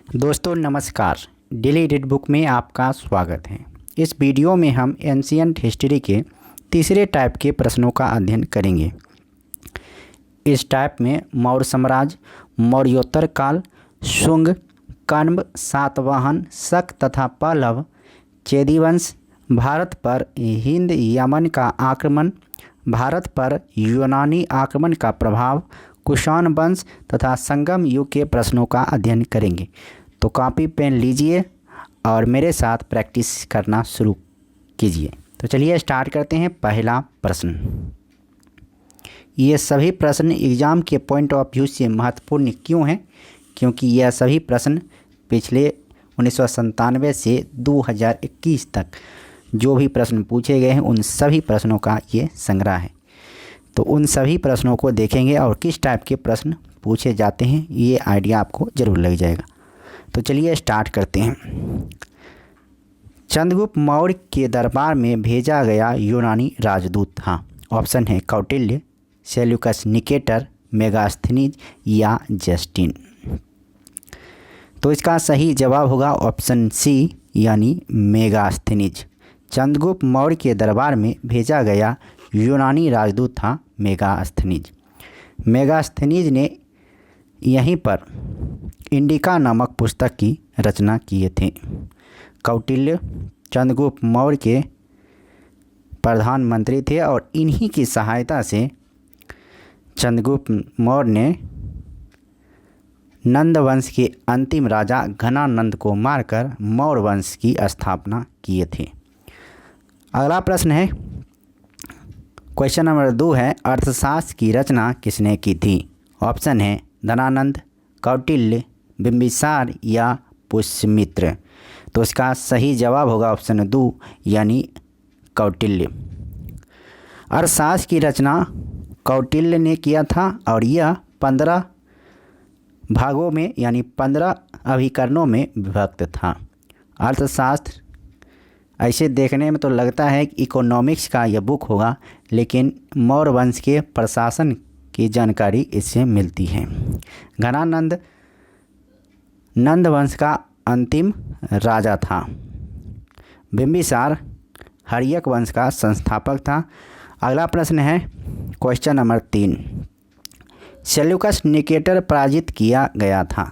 दोस्तों नमस्कार। Daily read book में आपका स्वागत है। इस वीडियो में हम एंशिएंट हिस्ट्री के तीसरे टाइप के प्रश्नों का अध्ययन करेंगे। इस टाइप में मौर्य साम्राज्य, मौर्योत्तर काल, शुंग, कण्व, सातवाहन, शक तथा पल्लव, चेदी वंश, भारत पर हिंद यमन का आक्रमण, भारत पर यूनानी आक्रमण का प्रभाव, कुषाण वंश तथा संगम युग के प्रश्नों का अध्ययन करेंगे। तो कॉपी पेन लीजिए और मेरे साथ प्रैक्टिस करना शुरू कीजिए। तो चलिए स्टार्ट करते हैं। पहला प्रश्न। ये सभी प्रश्न एग्ज़ाम के पॉइंट ऑफ व्यू से महत्वपूर्ण क्यों हैं? क्योंकि यह सभी प्रश्न पिछले 1997 से 2021 तक जो भी प्रश्न पूछे गए हैं उन सभी प्रश्नों का ये संग्रह है। तो उन सभी प्रश्नों को देखेंगे और किस टाइप के प्रश्न पूछे जाते हैं ये आइडिया आपको ज़रूर लग जाएगा। तो चलिए स्टार्ट करते हैं। चंद्रगुप्त मौर्य के दरबार में भेजा गया यूनानी राजदूत था। ऑप्शन है कौटिल्य, सेल्यूकस निकेटर, मेगास्थनीज या जस्टिन। तो इसका सही जवाब होगा ऑप्शन सी यानी मेगास्थनीज। चंद्रगुप्त मौर्य के दरबार में भेजा गया यूनानी राजदूत था मेगास्थनीज। मेगास्थनीज ने यहीं पर इंडिका नामक पुस्तक की रचना किए थे। कौटिल्य चंद्रगुप्त मौर्य के प्रधानमंत्री थे और इन्हीं की सहायता से चंद्रगुप्त मौर्य ने नंद वंश के अंतिम राजा घनानंद को मारकर मौर्य वंश की स्थापना किए थे। अगला प्रश्न है, क्वेश्चन नंबर 2 है, अर्थशास्त्र की रचना किसने की थी? ऑप्शन है धनानंद, कौटिल्य, बिंबिसार या पुष्यमित्र। तो इसका सही जवाब होगा ऑप्शन 2 यानी कौटिल्य। अर्थशास्त्र की रचना कौटिल्य ने किया था और यह 15 भागों में यानी 15 अभिकरणों में विभक्त था। अर्थशास्त्र ऐसे देखने में तो लगता है कि इकोनॉमिक्स का यह बुक होगा, लेकिन मौर्य वंश के प्रशासन की जानकारी इससे मिलती है। घनानंद नंद वंश का अंतिम राजा था। बिंबिसार हर्यक वंश का संस्थापक था। अगला प्रश्न है क्वेश्चन नंबर 3, सेल्यूकस निकेटर पराजित किया गया था।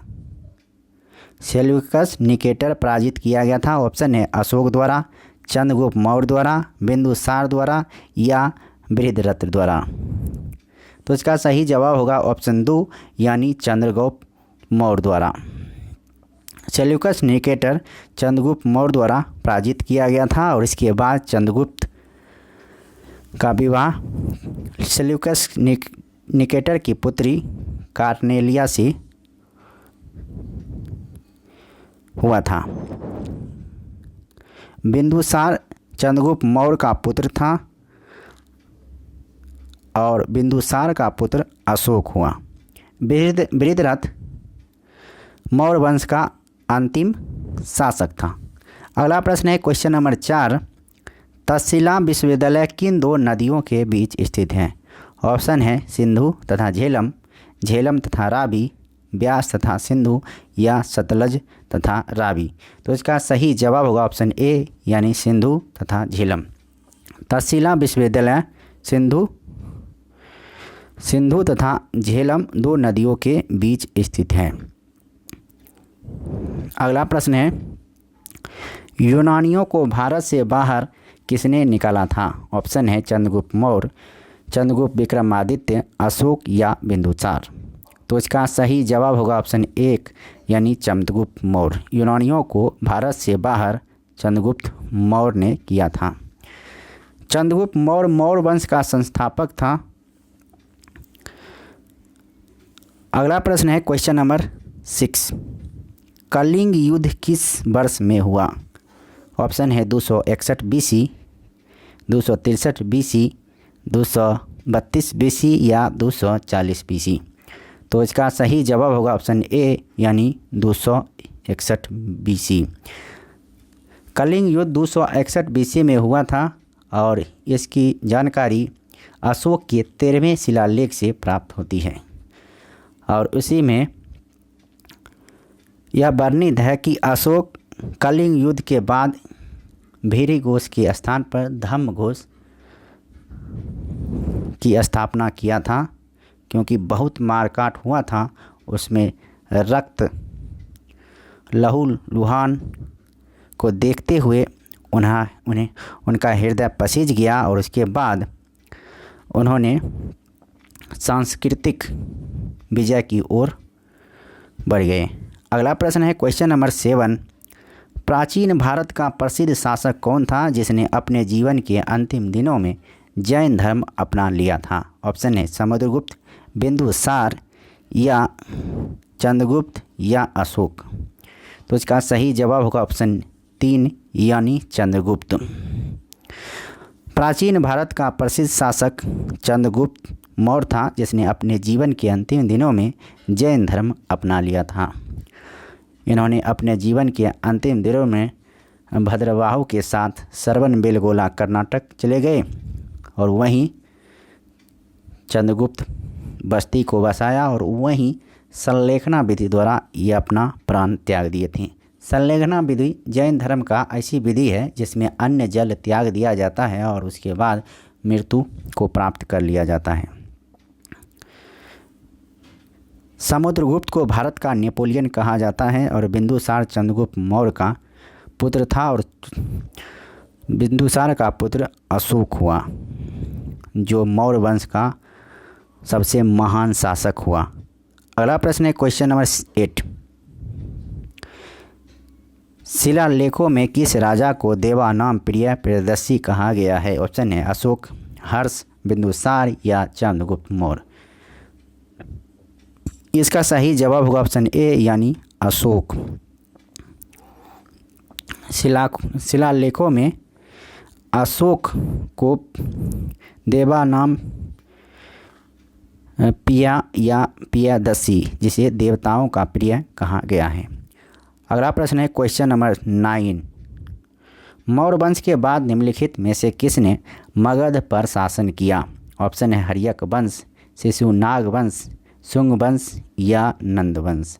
सेल्यूकस निकेटर पराजित किया गया था। ऑप्शन है अशोक द्वारा, चंद्रगुप्त मौर्य द्वारा, बिंदुसार द्वारा या बृहद्रथ द्वारा। तो इसका सही जवाब होगा ऑप्शन 2 यानी चंद्रगुप्त मौर्य द्वारा। सेल्यूकस निकेटर चंद्रगुप्त मौर्य द्वारा पराजित किया गया था और इसके बाद चंद्रगुप्त का विवाह सेल्यूकस निकेटर की पुत्री कार्नेलिया से हुआ था। बिंदुसार चंद्रगुप्त मौर्य का पुत्र था और बिंदुसार का पुत्र अशोक हुआ। बृहद्रथ मौर्य वंश का अंतिम शासक था। अगला प्रश्न है क्वेश्चन नंबर 4, तक्षशिला विश्वविद्यालय किन 2 नदियों के बीच स्थित है? ऑप्शन है सिंधु तथा झेलम, झेलम तथा रावी, ब्यास तथा सिंधु या सतलज तथा रावी। तो इसका सही जवाब होगा ऑप्शन ए यानी सिंधु तथा झेलम। तक्षशिला विश्वविद्यालय सिंधु तथा झेलम 2 नदियों के बीच स्थित है। अगला प्रश्न है, यूनानियों को भारत से बाहर किसने निकाला था? ऑप्शन है चंद्रगुप्त मौर्य, चंद्रगुप्त विक्रमादित्य, अशोक या बिंदुसार। तो इसका सही जवाब होगा ऑप्शन 1 यानी चंद्रगुप्त मौर्य। यूनानियों को भारत से बाहर चंद्रगुप्त मौर्य ने किया था। चंद्रगुप्त मौर्य मौर्य वंश का संस्थापक था। अगला प्रश्न है क्वेश्चन नंबर 6, कलिंग युद्ध किस वर्ष में हुआ? ऑप्शन है 261 BC, 263 BC, 232 BC या 240 BC। तो इसका सही जवाब होगा ऑप्शन ए यानी 261 BC। कलिंग युद्ध 261 BC में हुआ था और इसकी जानकारी अशोक के 13वें शिलालेख से प्राप्त होती है और उसी में यह वर्णित है कि अशोक कलिंग युद्ध के बाद भीरी घोष के स्थान पर धम्म घोष की स्थापना किया था, क्योंकि बहुत मारकाट हुआ था। उसमें रक्त लहूलुहान को देखते हुए उन्हें उनका हृदय पसीज गया और उसके बाद उन्होंने सांस्कृतिक विजय की ओर बढ़ गए। अगला प्रश्न है क्वेश्चन नंबर 7। प्राचीन भारत का प्रसिद्ध शासक कौन था जिसने अपने जीवन के अंतिम दिनों में जैन धर्म अपना लिया था? ऑप्शन है समुद्रगुप्त, बिंदुसार या चंद्रगुप्त या अशोक। तो इसका सही जवाब होगा ऑप्शन 3 यानी चंद्रगुप्त। प्राचीन भारत का प्रसिद्ध शासक चंद्रगुप्त मौर्य था जिसने अपने जीवन के अंतिम दिनों में जैन धर्म अपना लिया था। इन्होंने अपने जीवन के अंतिम दिनों में भद्रवाहु के साथ श्रवणबेलगोला कर्नाटक चले गए और वहीं चंद्रगुप्त बस्ती को बसाया और वहीं संलेखना विधि द्वारा ये अपना प्राण त्याग दिए थे। संलेखना विधि जैन धर्म का ऐसी विधि है जिसमें अन्न जल त्याग दिया जाता है और उसके बाद मृत्यु को प्राप्त कर लिया जाता है। समुद्रगुप्त को भारत का नेपोलियन कहा जाता है और बिंदुसार चंद्रगुप्त मौर्य का पुत्र था और बिंदुसार का पुत्र अशोक हुआ जो मौर्य वंश का सबसे महान शासक हुआ। अगला प्रश्न है क्वेश्चन नंबर 8। शिलालेखों में किस राजा को देवानाम प्रिय प्रियदर्शी कहा गया है? ऑप्शन है अशोक, हर्ष, बिंदुसार या चंद्रगुप्त मौर्य। इसका सही जवाब होगा ऑप्शन ए यानी अशोक। शिलालेखों में अशोक को देवानाम पिया या पियदर्शी जिसे देवताओं का प्रिय कहा गया है। अगला प्रश्न है क्वेश्चन नंबर 9। मौर्य वंश के बाद निम्नलिखित में से किसने मगध पर शासन किया? ऑप्शन है हर्यक वंश, शिशुनाग वंश, शुंग वंश या नंद वंश।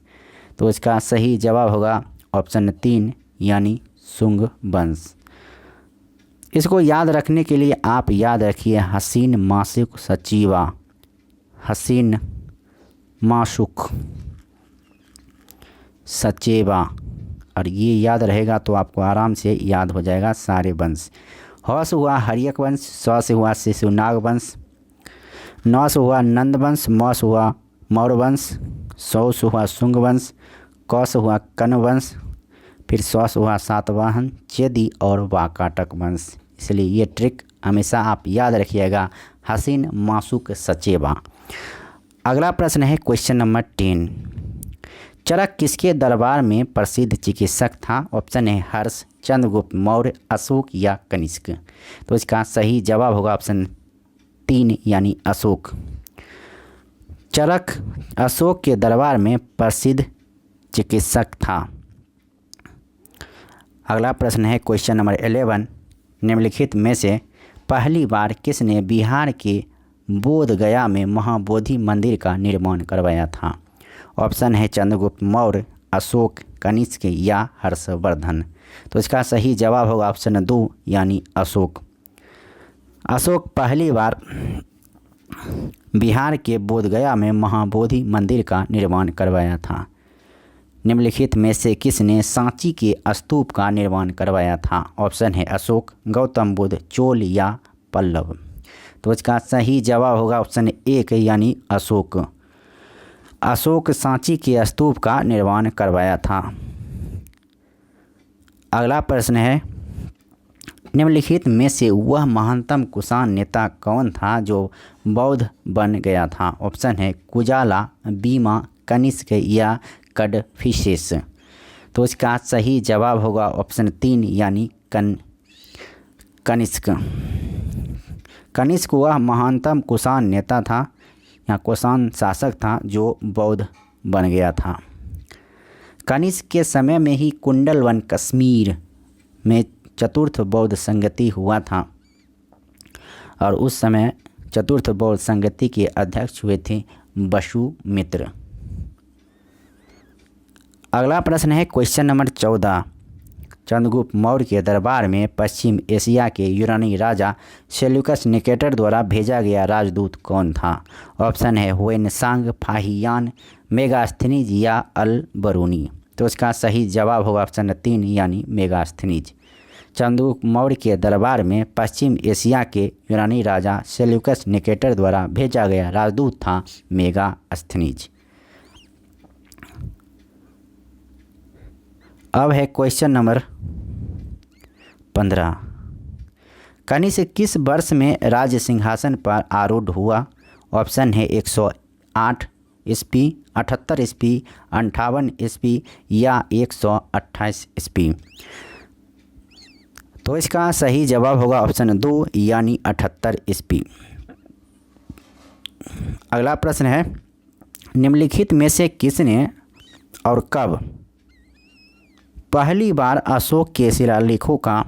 तो इसका सही जवाब होगा ऑप्शन 3 यानी शुंग वंश। इसको याद रखने के लिए आप याद रखिए हसीन माशुक सचीवा, हसीन माशुक सचेवा, और ये याद रहेगा तो आपको आराम से याद हो जाएगा सारे वंश। ह से हुआ हर्यक वंश, स से हुआ शिशुनाग वंश, न से हुआ नंद वंश, म से हुआ मौर्य वंश, सौ से हुआ शुंग वंश, क से हुआ कण्व वंश, फिर स से हुआ सातवाहन, चेदी और वाकाटक वंश। इसलिए ये ट्रिक हमेशा आप याद रखिएगा, हसीन माशुक सचेवा। अगला प्रश्न है क्वेश्चन नंबर 10। चरक किसके दरबार में प्रसिद्ध चिकित्सक था? ऑप्शन है हर्ष, चंद्रगुप्त मौर्य, अशोक या कनिष्क। तो इसका सही जवाब होगा ऑप्शन 3 यानी अशोक। चरक अशोक के दरबार में प्रसिद्ध चिकित्सक था। अगला प्रश्न है क्वेश्चन नंबर 11। निम्नलिखित में से पहली बार किसने बिहार के बोध गया में महाबोधि मंदिर का निर्माण करवाया था? ऑप्शन है चंद्रगुप्त मौर्य, अशोक, कनिष्क या हर्षवर्धन। तो इसका सही जवाब होगा ऑप्शन 2 यानी अशोक। अशोक पहली बार बिहार के बोध गया में महाबोधि मंदिर का निर्माण करवाया था। निम्नलिखित में से किसने सांची के स्तूप का निर्माण करवाया था? ऑप्शन है अशोक, गौतम बुद्ध, चोल या पल्लव। तो इसका सही जवाब होगा ऑप्शन 1 यानी अशोक। अशोक सांची के स्तूप का निर्माण करवाया था। अगला प्रश्न है निम्नलिखित में से वह महानतम कुषाण नेता कौन था जो बौद्ध बन गया था? ऑप्शन है कुजाला, बीमा, कनिष्क या कडफिसेस। तो इसका सही जवाब होगा ऑप्शन 3 यानी कनिष्क। कनिष्क वह महानतम कुषाण नेता था या कुषाण शासक था जो बौद्ध बन गया था। कनिष्क के समय में ही कुंडलवन कश्मीर में चतुर्थ बौद्ध संगति हुआ था और उस समय चतुर्थ बौद्ध संगति के अध्यक्ष हुए थे वसुमित्र। अगला प्रश्न है क्वेश्चन नंबर 14। चंद्रगुप्त मौर्य के दरबार में पश्चिम एशिया के यूनानी राजा सेल्यूकस निकेटर द्वारा भेजा गया राजदूत कौन था? ऑप्शन है हुएनसांग, फाहियान, मेगास्थनीज या अल बरूनी। तो इसका सही जवाब होगा ऑप्शन 3 यानी मेगास्थनीज। चंद्रगुप्त मौर्य के दरबार में पश्चिम एशिया के यूनानी राजा सेल्यूकस निकेटर द्वारा भेजा गया राजदूत था मेगास्थनीज। अब है क्वेश्चन नंबर 15। कनिष्क किस वर्ष में राज्य सिंहासन पर आरूढ़ हुआ? ऑप्शन है 108 ईस्वी, 78 ईस्वी, 58 ईस्वी या 128 ईस्वी। तो इसका सही जवाब होगा ऑप्शन 2 यानी 78 ईस्वी। अगला प्रश्न है निम्नलिखित में से किसने और कब पहली बार अशोक के शिलालेखों का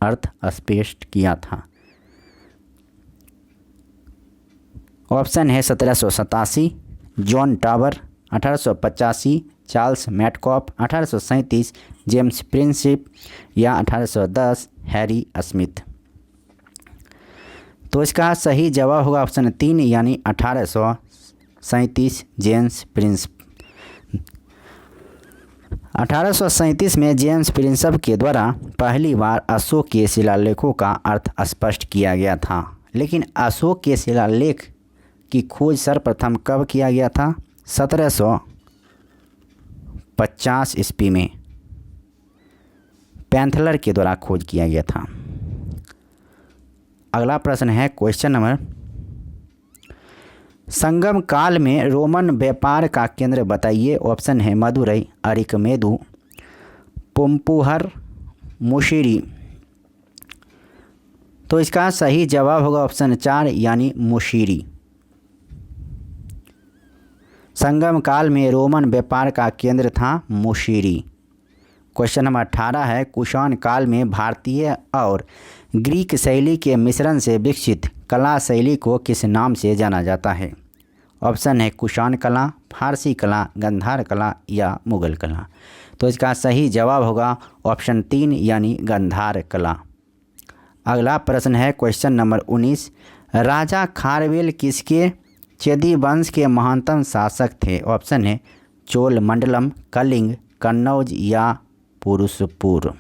अर्थ स्पष्ट किया था? ऑप्शन है 1787 John Tower, 1885 Charles Metcalfe, 1837 James Prinsep या 1810 हैरी स्मिथ। तो इसका सही जवाब होगा ऑप्शन 3 यानी 1837 जेम्स प्रिंसिप। 1837 में जेम्स प्रिंसप के द्वारा पहली बार अशोक के शिलालेखों का अर्थ स्पष्ट किया गया था। लेकिन अशोक के शिलालेख की खोज सर्वप्रथम कब किया गया था? 1750 ईस्वी में पैंथलर के द्वारा खोज किया गया था। अगला प्रश्न है क्वेश्चन नंबर संगम काल में रोमन व्यापार का केंद्र बताइए। ऑप्शन है मदुरई, अरिकमेदु, पुम्पुहर, मुशिरी। तो इसका सही जवाब होगा ऑप्शन 4 यानी मुशिरी। संगम काल में रोमन व्यापार का केंद्र था मुशिरी। क्वेश्चन नंबर 18 है कुषाण काल में भारतीय और ग्रीक शैली के मिश्रण से विकसित कला शैली को किस नाम से जाना जाता है? ऑप्शन है कुषाण कला, फारसी कला, गंधार कला या मुगल कला। तो इसका सही जवाब होगा ऑप्शन 3 यानी गंधार कला। अगला प्रश्न है क्वेश्चन नंबर 19। राजा खारवेल किसके चेदी वंश के महानतम शासक थे? ऑप्शन है चोल मंडलम, कलिंग, कन्नौज या पुरुषपुर।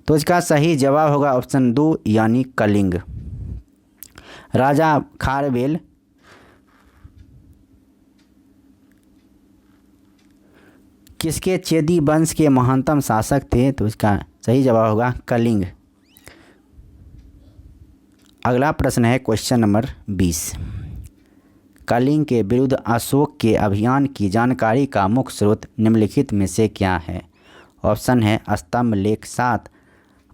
तो इसका सही जवाब होगा ऑप्शन 2 यानी कलिंग। राजा खारवेल किसके चेदी वंश के महानतम शासक थे? तो इसका सही जवाब होगा कलिंग। अगला प्रश्न है क्वेश्चन नंबर 20। कलिंग के विरुद्ध अशोक के अभियान की जानकारी का मुख्य स्रोत निम्नलिखित में से क्या है? ऑप्शन है स्तंभ लेख 7,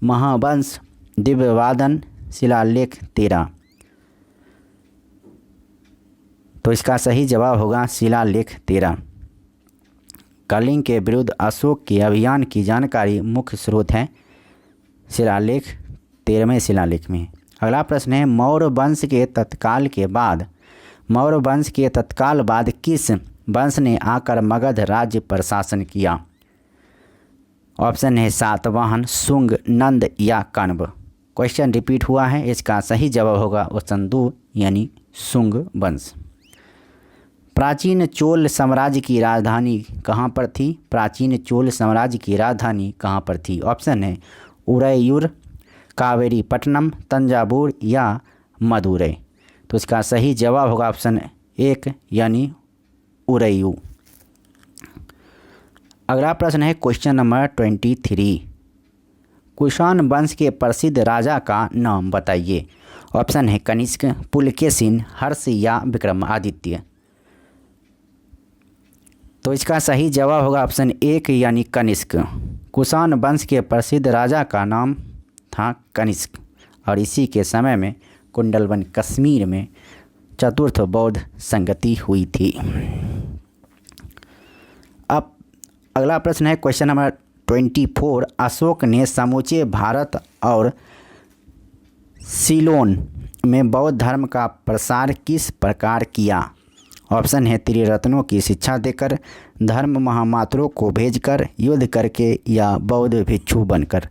महावंश, दिव्यवादन, शिलालेख 13। तो इसका सही जवाब होगा शिलालेख 13। कलिंग के विरुद्ध अशोक के अभियान की जानकारी मुख्य स्रोत है शिलालेख 13वें शिलालेख में। अगला प्रश्न है मौर्य वंश के तत्काल बाद किस वंश ने आकर मगध राज्य पर शासन किया? ऑप्शन है सातवाहन, शुंग, नंद या कण्व। क्वेश्चन रिपीट हुआ है, इसका सही जवाब होगा ऑप्शन 2 यानी शुंग वंश। प्राचीन चोल साम्राज्य की राजधानी कहाँ पर थी? प्राचीन चोल साम्राज्य की राजधानी कहाँ पर थी? ऑप्शन है उरैयूर, कावेरीपट्टनम, तंजावुर या मदुरै। तो इसका सही जवाब होगा ऑप्शन 1 यानी उरैयूर। अगला प्रश्न है क्वेश्चन नंबर 23। कुषाण वंश के प्रसिद्ध राजा का नाम बताइए। ऑप्शन है कनिष्क, पुलकेशिन, हर्ष या विक्रमादित्य। तो इसका सही जवाब होगा ऑप्शन 1 यानी कनिष्क। कुषाण वंश के प्रसिद्ध राजा का नाम था कनिष्क और इसी के समय में कुंडलवन कश्मीर में चतुर्थ बौद्ध संगति हुई थी। अब अगला प्रश्न है क्वेश्चन नंबर 24। अशोक ने समूचे भारत और सीलोन में बौद्ध धर्म का प्रसार किस प्रकार किया? ऑप्शन है त्रिरत्नों की शिक्षा देकर, धर्म महामात्रों को भेजकर, युद्ध करके या बौद्ध भिक्षु बनकर।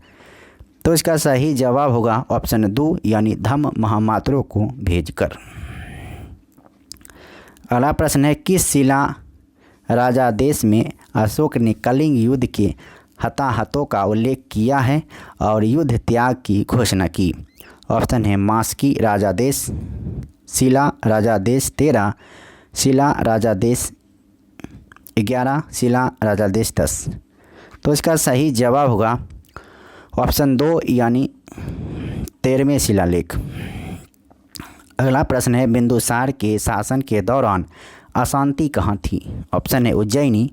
तो इसका सही जवाब होगा ऑप्शन 2 यानी धर्म महामात्रों को भेजकर। अगला प्रश्न है किस शिला राजादेश में अशोक ने कलिंग युद्ध के हताहतों का उल्लेख किया है और युद्ध त्याग की घोषणा की। ऑप्शन है मास्की राजादेश, शिला राजादेश 13, शिला राजादेश 11, शिला राजादेश 10। तो इसका सही जवाब होगा ऑप्शन 2 यानी 13वें शिलालेख। अगला प्रश्न है बिंदुसार के शासन के दौरान अशांति कहाँ थी। ऑप्शन है उज्जैनी,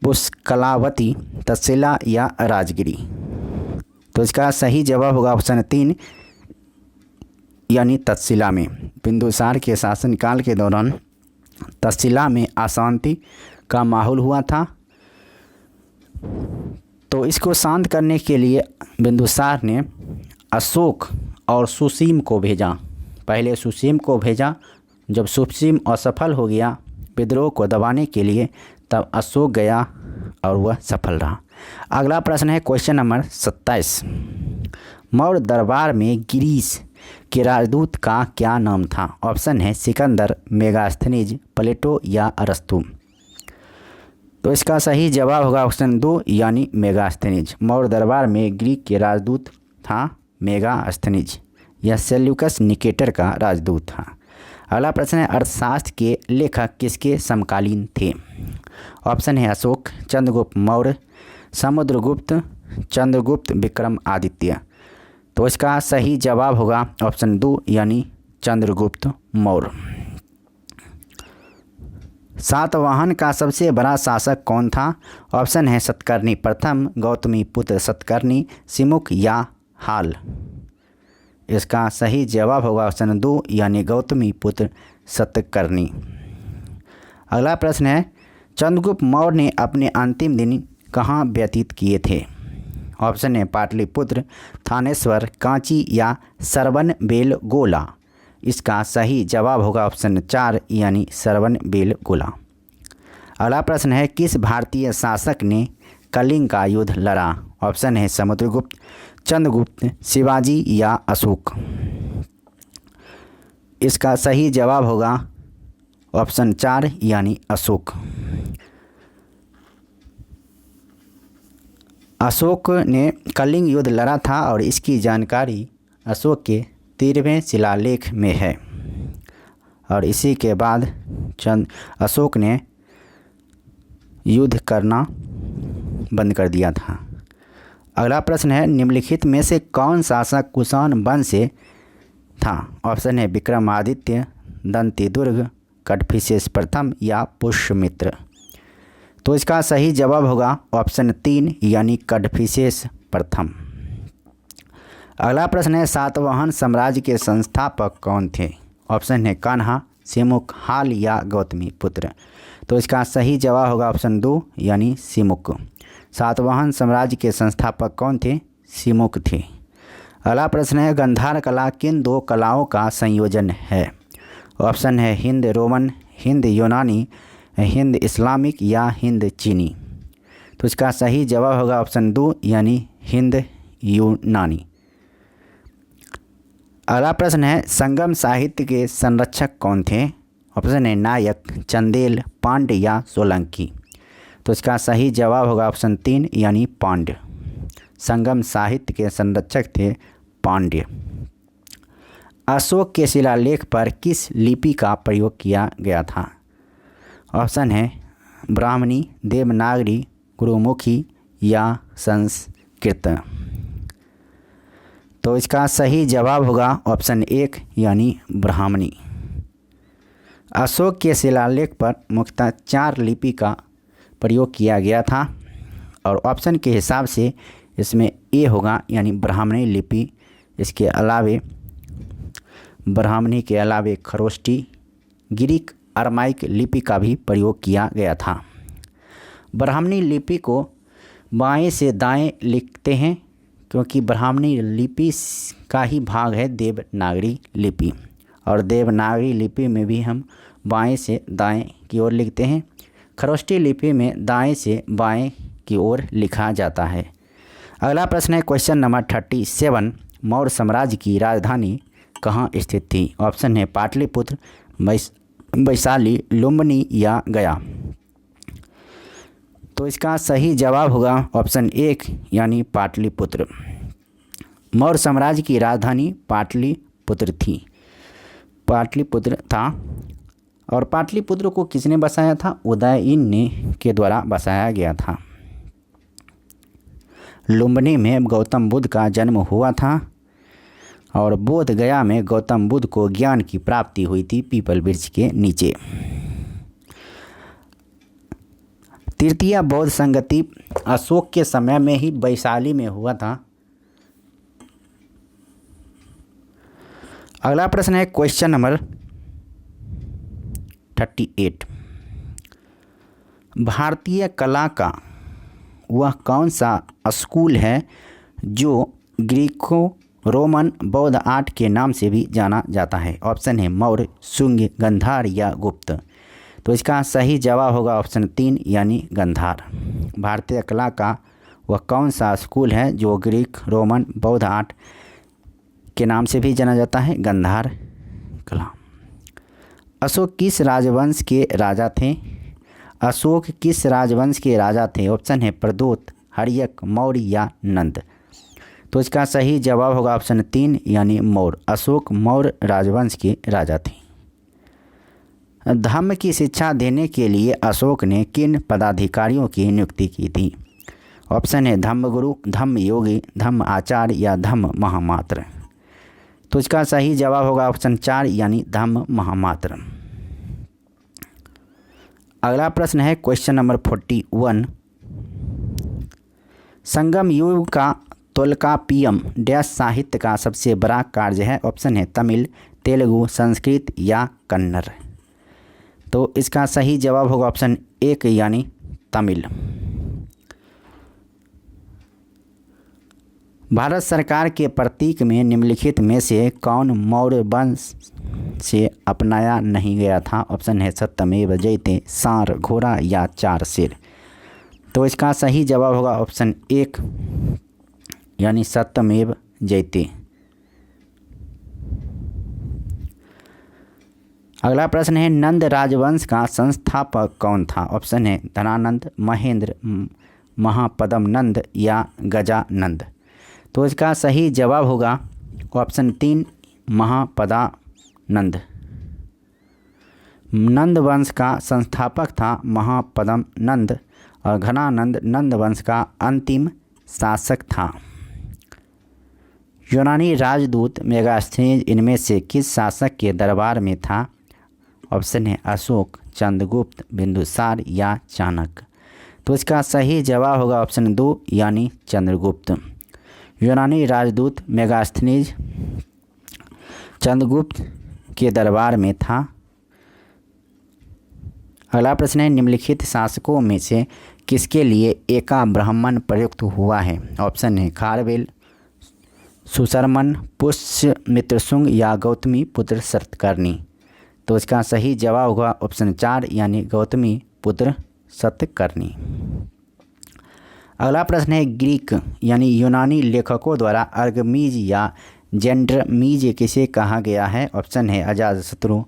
पुष्कलावती, तक्षशिला या राजगिरी। तो इसका सही जवाब होगा ऑप्शन 3 यानी तक्षशिला में। बिंदुसार के शासनकाल के दौरान तक्षशिला में अशांति का माहौल हुआ था। तो इसको शांत करने के लिए बिंदुसार ने अशोक और सुसीम को भेजा। पहले सुसीम को भेजा, जब सुसीम असफल हो गया विद्रोह को दबाने के लिए, तब अशोक गया और वह सफल रहा। अगला प्रश्न है क्वेश्चन नंबर 27। मौर्य दरबार में गिरीश के राजदूत का क्या नाम था। ऑप्शन है सिकंदर, मेगास्थनीज, प्लेटो या अरस्तु। तो इसका सही जवाब होगा ऑप्शन 2 यानी मेगास्थनीज। मौर्य दरबार में ग्रीक के राजदूत था मेगास्थनीज। यह सेल्यूकस निकेटर का राजदूत था। अगला प्रश्न है अर्थशास्त्र के लेखक किसके समकालीन थे। ऑप्शन है अशोक, चंद्रगुप्त मौर्य, समुद्रगुप्त, चंद्रगुप्त विक्रमादित्य। तो इसका सही जवाब होगा ऑप्शन 2 यानी चंद्रगुप्त मौर्य। सातवाहन का सबसे बड़ा शासक कौन था। ऑप्शन है सतकर्णी प्रथम, गौतमी पुत्र सतकर्णी, सिमुक या हाल। इसका सही जवाब होगा ऑप्शन 2 यानी गौतमी पुत्र सतकर्णी। अगला प्रश्न है चंद्रगुप्त मौर्य ने अपने अंतिम दिन कहाँ व्यतीत किए थे। ऑप्शन है पाटलिपुत्र, थानेश्वर, कांची या श्रवणबेलगोला। इसका सही जवाब होगा ऑप्शन 4 यानी श्रवणबेलगोला। अगला प्रश्न है किस भारतीय शासक ने कलिंग का युद्ध लड़ा। ऑप्शन है समुद्रगुप्त, चंद्रगुप्त, शिवाजी या अशोक। इसका सही जवाब होगा ऑप्शन 4 यानी अशोक। अशोक ने कलिंग युद्ध लड़ा था और इसकी जानकारी अशोक के 13वें शिलालेख में है और इसी के बाद अशोक ने युद्ध करना बंद कर दिया था। अगला प्रश्न है निम्नलिखित में से कौन शासक कुषाण वंश से था। ऑप्शन है विक्रमादित्य, दंतिदुर्ग, कटफिसेस प्रथम या पुष्यमित्र। तो इसका सही जवाब होगा ऑप्शन 3 यानी कटफिसेस प्रथम। अगला प्रश्न है सातवाहन साम्राज्य के संस्थापक कौन थे। ऑप्शन है कान्हा, सिमुक, हाल या गौतमी पुत्र। तो इसका सही जवाब होगा ऑप्शन 2 यानी सिमुक। सातवाहन साम्राज्य के संस्थापक कौन थे। सिमुक थे। अगला प्रश्न है गांधार कला किन दो कलाओं का संयोजन है। ऑप्शन है हिंद रोमन, हिंद यूनानी, हिंद इस्लामिक या हिंद चीनी। तो इसका सही जवाब होगा ऑप्शन 2 यानी हिंद यूनानी। अगला प्रश्न है संगम साहित्य के संरक्षक कौन थे। ऑप्शन है नायक, चंदेल, पांड्य या सोलंकी। तो इसका सही जवाब होगा ऑप्शन 3 यानी पांड्य। संगम साहित्य के संरक्षक थे पांड्य। अशोक के शिलालेख पर किस लिपि का प्रयोग किया गया था। ऑप्शन है ब्राह्मणी, देवनागरी, गुरुमुखी या संस्कृत। तो इसका सही जवाब होगा ऑप्शन 1 यानी ब्राह्मणी। अशोक के शिलालेख पर मुख्यतः 4 लिपि का प्रयोग किया गया था और ऑप्शन के हिसाब से इसमें ए होगा यानी ब्राह्मणी लिपि। इसके अलावे ब्राह्मणी के अलावे खरोष्टी, ग्रीक, अरमाइक लिपि का भी प्रयोग किया गया था। ब्राह्मणी लिपि को बाएं से दाएं लिखते हैं क्योंकि ब्राह्मणी लिपि का ही भाग है देवनागरी लिपि और देवनागरी लिपि में भी हम बाएं से दाएं की ओर लिखते हैं। खरोष्टी लिपि में दाएं से बाएं की ओर लिखा जाता है। अगला प्रश्न है क्वेश्चन नंबर 37। मौर्य साम्राज्य की राजधानी कहाँ स्थित थी? ऑप्शन है पाटलिपुत्र, वैशाली, लुम्बिनी या गया। तो इसका सही जवाब होगा ऑप्शन 1 यानी पाटलिपुत्र। मौर्य साम्राज्य की राजधानी पाटलिपुत्र थी, पाटलिपुत्र था। और पाटलिपुत्र को किसने बसाया था? उदयन ने के द्वारा बसाया गया था। लुम्बिनी में गौतम बुद्ध का जन्म हुआ था और बोध गया में गौतम बुद्ध को ज्ञान की प्राप्ति हुई थी पीपल वृक्ष के नीचे। तृतीय बौद्ध संगति अशोक के समय में ही वैशाली में हुआ था। अगला प्रश्न है क्वेश्चन नंबर 38। भारतीय कला का वह कौन सा स्कूल है जो ग्रीको रोमन बौद्ध आर्ट के नाम से भी जाना जाता है? ऑप्शन है मौर्य, शुंग, गांधार या गुप्त। तो इसका सही जवाब होगा ऑप्शन 3 यानी गांधार। भारतीय कला का वह कौन सा स्कूल है जो ग्रीक रोमन बौद्ध आर्ट के नाम से भी जाना जाता है? गांधार कला। अशोक किस राजवंश के राजा थे? अशोक किस राजवंश के राजा थे? ऑप्शन है प्रदोत, हर्यक, मौर्य या नंद। तो इसका सही जवाब होगा ऑप्शन 3 यानी मौर्य। अशोक मौर्य राजवंश के राजा थे। धम्म की शिक्षा देने के लिए अशोक ने किन पदाधिकारियों की नियुक्ति की थी? ऑप्शन है धम्म गुरु, धम्म योगी, धम्म आचार्य या धम्म महामात्र। तो इसका सही जवाब होगा ऑप्शन 4 यानी धम्म महामात्र। अगला प्रश्न है क्वेश्चन नंबर 41। संगम युग का तोल्काप्पियम डैश साहित्य का सबसे बड़ा कार्य है? ऑप्शन है तमिल, तेलुगु, संस्कृत या कन्नड़। तो इसका सही जवाब होगा ऑप्शन 1 यानी तमिल। भारत सरकार के प्रतीक में निम्नलिखित में से कौन मौर्य वंश से अपनाया नहीं गया था? ऑप्शन है सत्यमेव जयते, सांड, घोड़ा या 4 सिर। तो इसका सही जवाब होगा ऑप्शन 1 यानी सत्यमेव जयते। अगला प्रश्न है नंद राजवंश का संस्थापक कौन था? ऑप्शन है धनानंद, महेंद्र, महापद्म नंद या गजानंद। तो इसका सही जवाब होगा ऑप्शन 3 महापदानंद। नंद वंश का संस्थापक था महापद्म नंद और घनानंद नंद वंश का अंतिम शासक था। यूनानी राजदूत मेगास्थनीज इनमें से किस शासक के दरबार में था? ऑप्शन है अशोक, चंद्रगुप्त, बिंदुसार या चाणक्य। तो इसका सही जवाब होगा ऑप्शन 2 यानी चंद्रगुप्त। यूनानी राजदूत मेगास्थनीज चंद्रगुप्त के दरबार में था। अगला प्रश्न है निम्नलिखित शासकों में से किसके लिए एका ब्राह्मण प्रयुक्त हुआ है? ऑप्शन है खारवेल, सुशर्मन, पुष्यमित्रशुंग या गौतमी पुत्र सतकर्णी। तो इसका सही जवाब होगा ऑप्शन 4 यानी गौतमी पुत्र सतकर्णी। अगला प्रश्न है ग्रीक यानी यूनानी लेखकों द्वारा अर्गमीज या जेंड्रमीज किसे कहा गया है? ऑप्शन है अजातशत्रु,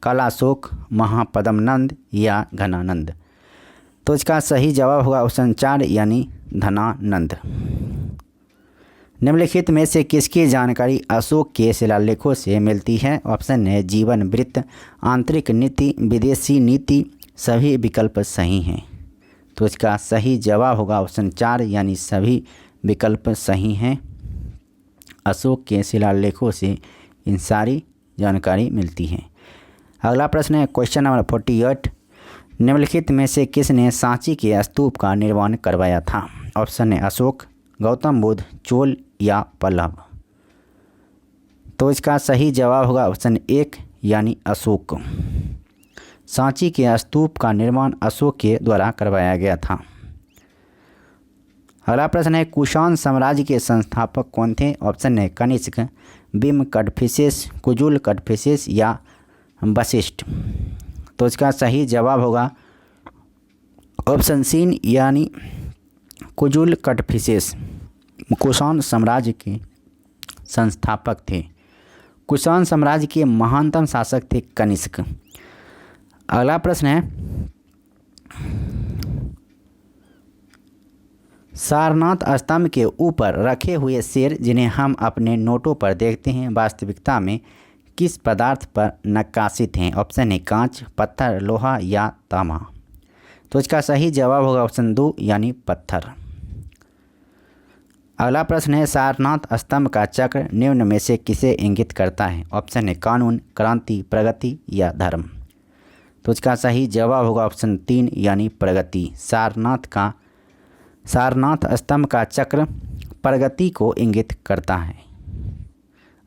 कलाशोक, महापद्म नंद या घनानंद। तो इसका सही जवाब होगा ऑप्शन 4 यानी धनानंद। निम्नलिखित में से किसकी जानकारी अशोक के शिलालेखों से मिलती है? ऑप्शन है जीवन वृत्त, आंतरिक नीति, विदेशी नीति। सभी विकल्प सही हैं। तो इसका सही जवाब होगा ऑप्शन 4 यानी सभी विकल्प सही हैं। अशोक के शिलालेखों से इन सारी जानकारी मिलती है। अगला प्रश्न है क्वेश्चन नंबर 48। निम्नलिखित में से किसने सांची के स्तूप का निर्माण करवाया था? ऑप्शन है अशोक, गौतम बुद्ध, चोल या पल्लव। तो इसका सही जवाब होगा ऑप्शन 1 यानी अशोक। सांची के स्तूप का निर्माण अशोक के द्वारा करवाया गया था। अगला प्रश्न है कुषाण साम्राज्य के संस्थापक कौन थे? ऑप्शन है कनिष्क, बिम्ब कडफिसेस, कुजुल कडफिसेस या वशिष्ठ। तो इसका सही जवाब होगा ऑप्शन सी यानी कुजुल कटफिसेस कुषाण साम्राज्य के संस्थापक थे। कुषाण साम्राज्य के महानतम शासक थे कनिष्क। अगला प्रश्न है सारनाथ स्तंभ के ऊपर रखे हुए शेर जिन्हें हम अपने नोटों पर देखते हैं वास्तविकता में किस पदार्थ पर नक्काशित हैं? ऑप्शन है कांच, पत्थर, लोहा या तांबा। तो इसका सही जवाब होगा ऑप्शन 2 यानी पत्थर। अगला प्रश्न है सारनाथ स्तंभ का चक्र निम्न में से किसे इंगित करता है? ऑप्शन है कानून, क्रांति, प्रगति या धर्म। तो इसका सही जवाब होगा ऑप्शन 3 यानी प्रगति। सारनाथ स्तंभ का चक्र प्रगति को इंगित करता है।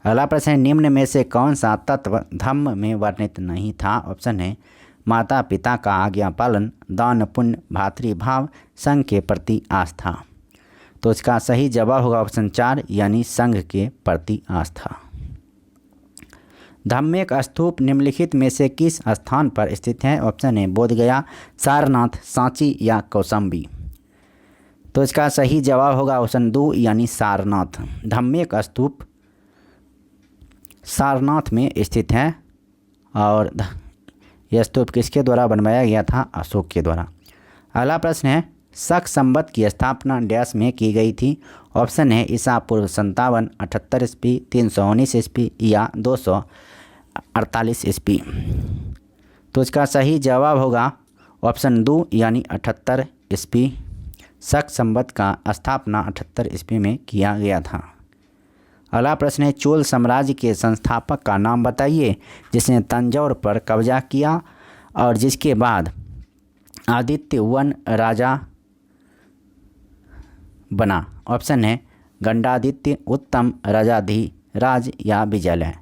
अगला प्रश्न है निम्न में से कौन सा तत्व धम्म में वर्णित नहीं था? ऑप्शन है माता पिता का आज्ञा पालन, दान पुण्य, भातृभाव, संघ के प्रति आस्था। तो इसका सही जवाब होगा ऑप्शन 4 यानी संघ के प्रति आस्था। धम्मेक स्तूप निम्नलिखित में से किस स्थान पर स्थित है? ऑप्शन है बोधगया, सारनाथ, सांची या कौशाम्बी। तो इसका सही जवाब होगा ऑप्शन 2 यानी सारनाथ। धम्मेक स्तूप सारनाथ में स्थित है और यह स्तूप किसके द्वारा बनवाया गया था? अशोक के द्वारा। अगला प्रश्न है शक संवत की स्थापना डैश में की गई थी? ऑप्शन है ईसा पूर्व 57, 78 ईस्वी, 319 ईस्वी या 248 ईस्वी। तो इसका सही जवाब होगा ऑप्शन 2 यानी 78 ईस्वी। शक संवत का स्थापना 78 ईस्वी में किया गया था। अगला प्रश्न है चोल साम्राज्य के संस्थापक का नाम बताइए जिसने तंजौर पर कब्जा किया और जिसके बाद आदित्य वन राजा बना। ऑप्शन है गंडादित्य, उत्तम, राजाधिराज या विजयलय।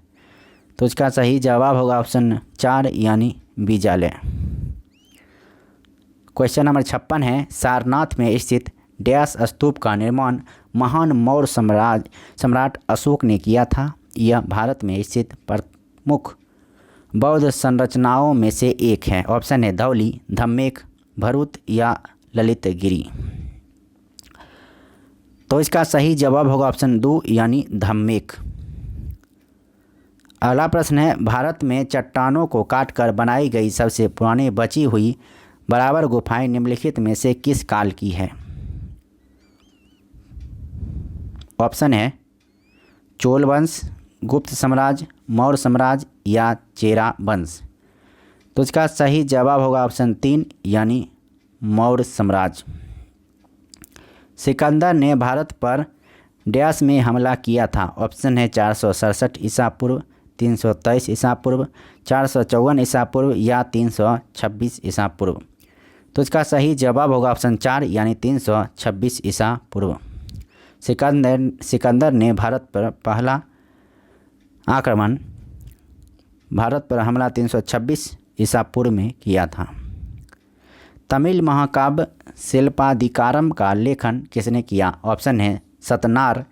तो इसका सही जवाब होगा ऑप्शन 4 यानी विजयलय। क्वेश्चन नंबर 56 है सारनाथ में स्थित डैश स्तूप का निर्माण महान मौर्य सम्राट अशोक ने किया था? यह भारत में स्थित प्रमुख बौद्ध संरचनाओं में से एक है। ऑप्शन है धौली, धम्मेक, भरूच या ललितगिरी। तो इसका सही जवाब होगा ऑप्शन 2 यानी धम्मेक। अगला प्रश्न है भारत में चट्टानों को काटकर बनाई गई सबसे पुरानी बची हुई बराबर गुफाएं निम्नलिखित में से किस काल की है? ऑप्शन है चोल वंश, गुप्त साम्राज्य, मौर्य साम्राज्य या चेरा वंश। तो इसका सही जवाब होगा ऑप्शन 3 यानी मौर्य साम्राज्य। सिकंदर ने भारत पर डैश में हमला किया था? ऑप्शन है 467 ईसा पूर्व, 323 ईसा पूर्व, 454 ईसा पूर्व या 326 ईसा पूर्व। तो इसका सही जवाब होगा ऑप्शन 4 यानी 326 ईसा पूर्व। सिकंदर ने भारत पर पहला आक्रमण भारत पर हमला 326 ईसा पूर्व में किया था। तमिल महाकाव्य शिल्पाधिकारम का लेखन किसने किया? ऑप्शन है सतनार,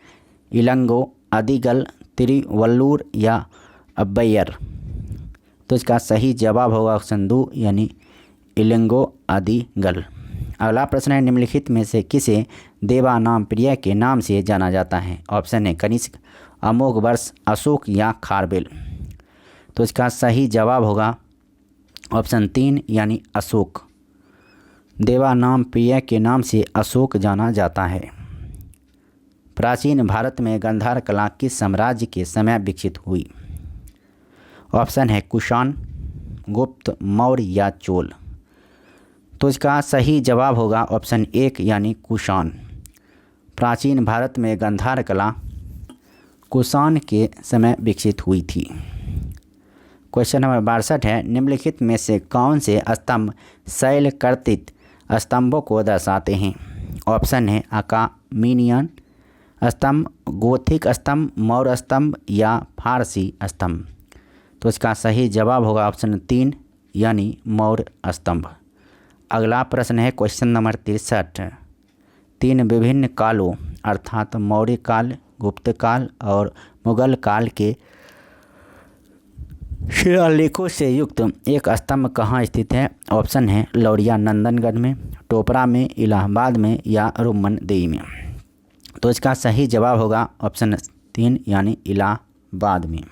इलंगो, अदिगल, तिरुवल्लुर या अब्बैयर। तो इसका सही जवाब होगा ऑप्शन 2 यानी इलंगो अदिगल। अगला प्रश्न है निम्नलिखित में से किसे देवानामप्रिय के नाम से जाना जाता है? ऑप्शन है कनिष्क, अमोघवर्ष, अशोक या खारवेल। तो इसका सही जवाब होगा ऑप्शन 3 यानी अशोक। देवानामप्रिय के नाम से अशोक जाना जाता है। प्राचीन भारत में गांधार कला किस साम्राज्य के समय विकसित हुई? ऑप्शन है कुषाण, गुप्त, मौर्य या चोल। तो इसका सही जवाब होगा ऑप्शन 1 यानी कुषाण। प्राचीन भारत में गांधार कला कुषाण के समय विकसित हुई थी। क्वेश्चन नंबर 62 है निम्नलिखित में से कौन से स्तंभ शैल कर्तित स्तंभों को दर्शाते हैं? ऑप्शन है अकामीनियन स्तंभ, गोथिक स्तंभ, मौर्य स्तंभ या फारसी स्तंभ। तो इसका सही जवाब होगा ऑप्शन 3 यानी मौर्य स्तंभ। अगला प्रश्न है क्वेश्चन नंबर 63। 3 विभिन्न कालों अर्थात मौर्य काल, गुप्त काल और मुगल काल के शिलालेखों से युक्त एक स्तंभ कहाँ स्थित है? ऑप्शन है लौरिया नंदनगढ़ में, टोपरा में, इलाहाबाद में या रुमन देवी में। तो इसका सही जवाब होगा ऑप्शन 3 यानी इलाहाबाद में।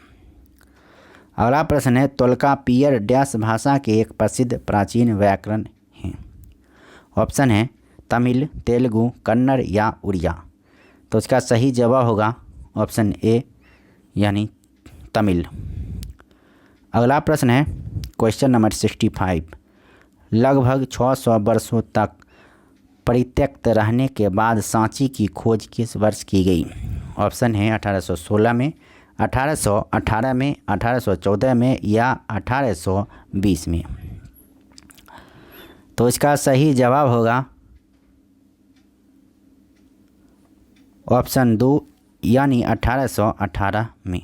अगला प्रश्न है तोल्कापियर डैश भाषा के एक प्रसिद्ध प्राचीन व्याकरण हैं। ऑप्शन है तमिल, तेलुगु, कन्नड़ या उड़िया। तो इसका सही जवाब होगा ऑप्शन ए यानी तमिल। अगला प्रश्न है क्वेश्चन नंबर 65। लगभग 600 वर्षों तक परित्यक्त रहने के बाद सांची की खोज किस वर्ष की गई? ऑप्शन है 1816 में, 1818 में, 1814 में या 1820 में। तो इसका सही जवाब होगा ऑप्शन 2 यानी 1818 में।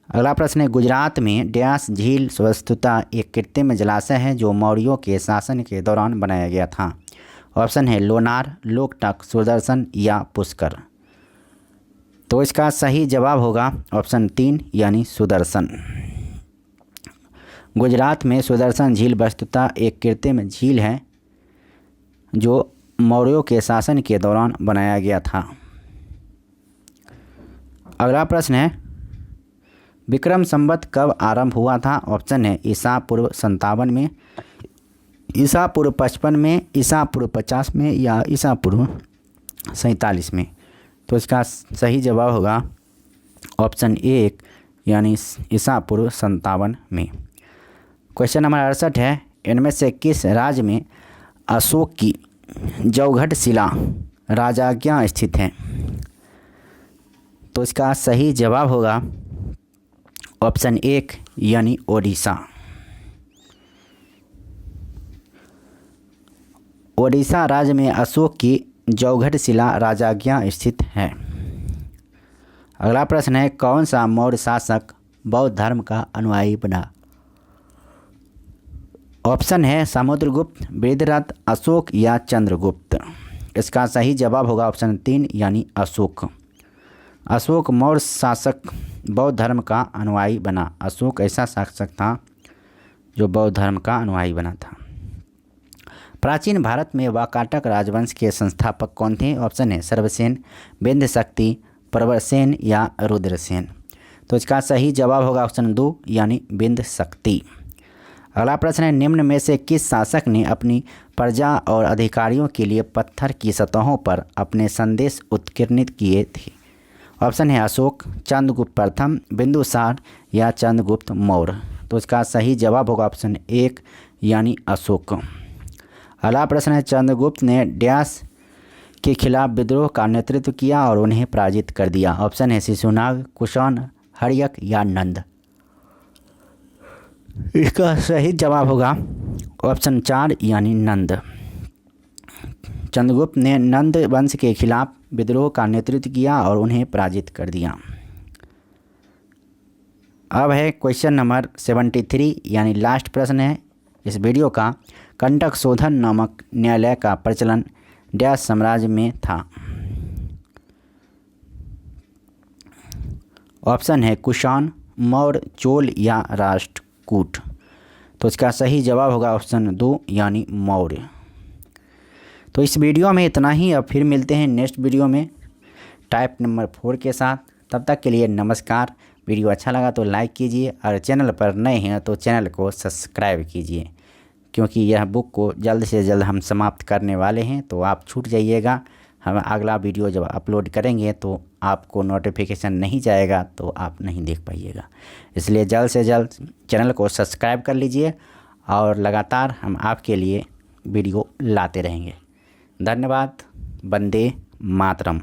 अगला प्रश्न है गुजरात में डैश झील वस्तुतः एक कृत्रिम जलाशय है जो मौर्यों के शासन के दौरान बनाया गया था। ऑप्शन है लोनार, लोकटक, सुदर्शन या पुष्कर। तो इसका सही जवाब होगा ऑप्शन 3 यानी सुदर्शन। गुजरात में सुदर्शन झील वस्तुतः एक कृत्रिम झील है जो मौर्यों के शासन के दौरान बनाया गया था। अगला प्रश्न है विक्रम संवत कब आरंभ हुआ था? ऑप्शन है ईसा पूर्व 57 में, ईसा पूर्व 55 में, ईसा पूर्व 50 में या ईसा पूर्व 47 में। तो इसका सही जवाब होगा ऑप्शन 1 यानी ईसा पूर्व 57 में। क्वेश्चन नंबर 68 है इनमें से किस राज्य में अशोक की जौघट शिला राजाज्ञा स्थित है? तो इसका सही जवाब होगा ऑप्शन 1 यानी ओडिशा। ओडिशा राज्य में अशोक की जौघट शिला राजाज्ञा स्थित है। अगला प्रश्न है कौन सा मौर्य शासक बौद्ध धर्म का अनुयायी बना? ऑप्शन है समुद्रगुप्त, वृद्धरथ, अशोक या चंद्रगुप्त। इसका सही जवाब होगा ऑप्शन 3 यानी अशोक। अशोक मौर्य शासक बौद्ध धर्म का अनुयायी बना। अशोक ऐसा शासक था जो बौद्ध धर्म का अनुयायी बना था। प्राचीन भारत में वाकाटक राजवंश के संस्थापक कौन थे? ऑप्शन है सर्वसेन, बिंदशक्ति, प्रवरसेन या रुद्रसेन। तो इसका सही जवाब होगा ऑप्शन 2 यानी बिंदशक्ति। अगला प्रश्न है निम्न में से किस शासक ने अपनी प्रजा और अधिकारियों के लिए पत्थर की सतहों पर अपने संदेश उत्कीर्णित किए थे? ऑप्शन है अशोक, चंद्रगुप्त प्रथम, बिंदुसार या चंद्रगुप्त मौर्य। तो इसका सही जवाब होगा ऑप्शन 1 यानी अशोक। अगला प्रश्न है चंद्रगुप्त ने डैश के खिलाफ विद्रोह का नेतृत्व किया और उन्हें पराजित कर दिया? ऑप्शन है शिशुनाग, कुषाण, हर्यक या नंद। इसका सही जवाब होगा ऑप्शन 4 यानी नंद। चंद्रगुप्त ने नंद वंश के खिलाफ विद्रोह का नेतृत्व किया और उन्हें पराजित कर दिया। अब है क्वेश्चन नंबर 73 यानी लास्ट प्रश्न है इस वीडियो का। कंटक शोधन नामक न्यायालय का प्रचलन डैश साम्राज्य में था? ऑप्शन है कुषाण, मौर्य, चोल या राष्ट्रकूट। तो इसका सही जवाब होगा ऑप्शन 2 यानी मौर्य। तो इस वीडियो में इतना ही। अब फिर मिलते हैं नेक्स्ट वीडियो में टाइप नंबर 4 के साथ। तब तक के लिए नमस्कार। वीडियो अच्छा लगा तो लाइक कीजिए और चैनल पर नए हैं तो चैनल को सब्सक्राइब कीजिए, क्योंकि यह बुक को जल्द से जल्द हम समाप्त करने वाले हैं। तो आप छूट जाइएगा। हम अगला वीडियो जब अपलोड करेंगे तो आपको नोटिफिकेशन नहीं जाएगा तो आप नहीं देख पाइएगा। इसलिए जल्द से जल्द चैनल को सब्सक्राइब कर लीजिए और लगातार हम आपके लिए वीडियो लाते रहेंगे। धन्यवाद। वंदे मातरम।